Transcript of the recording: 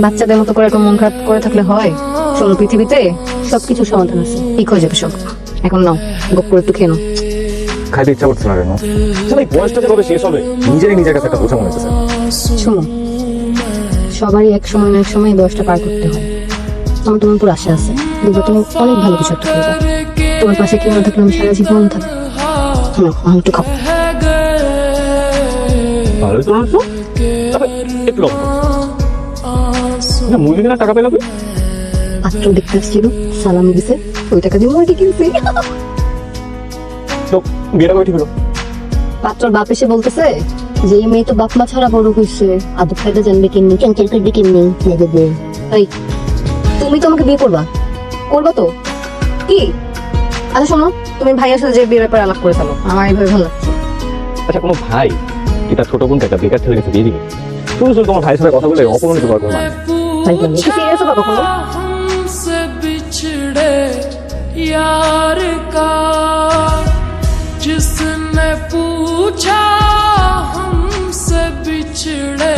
বাচ্চাদের মতো করে মন খারাপ করে থাকলে হয়? শোনো, পৃথিবীতে সবকিছু সমাধান আছে, ঠিক হয়ে যাবে সব। এখন নাও, গপ করে একটু খেয়ে নাও। খাইতে ইচ্ছা করছে না কেন? এই বয়সটা যেভাবে শেষ হবে নিজেরই নিজের কাছে একটা বোঝা মনে হচ্ছে। শোনো, সবারই এক সময় না এক সময় বয়সটা পার করতে হয়। আমার তোমার উপর আশা আছে, দেখবো তুমি অনেক ভালো কিছু একটা করবে। তোমার পাশে কেউ না থাকলে আমি সারা জীবন থাকবো। আমি একটু খাবো। ভালোই তো রাখছো, তবে একটু লক্ষ্য মুরগি কেনার টাকা পেলাম। পাত্র দেখতে আসছিল, সালাম দিছে, ওই টাকা দিয়ে মুরগি কিনছি। তো বিয়েটা করে ঠিক হলো? পাত্রর বাপ এসে বলতেছে যে এই মেয়ে তো বাপ মা ছাড়া বড় হয়েছে, আদব কায়দা জানবে কেমনি, ক্যান্সেল করবে কেমনি। এই, তুমি তো আমাকে বিয়ে করবা, করবা তো কি? আচ্ছা শোনো, তুমি ভাইয়ের সাথে যে বিয়ের ব্যাপারে আলাপ করে ফেলো, আমার এইভাবে ভালো লাগছে। আচ্ছা, কোনো ভাই কি তার ছোট বোনকে একটা বেকার ছেলের কাছে বিয়ে দিবে? শুধু শুধু তোমার ভাইয়ের সাথে কথা বলে অপমানিত করার কোনো মানে নেই। ভাই তুমি সিরিয়াস হবা কখনো? हमसे बिछड़े यार का जिसने पूछा हमसे बिछड़े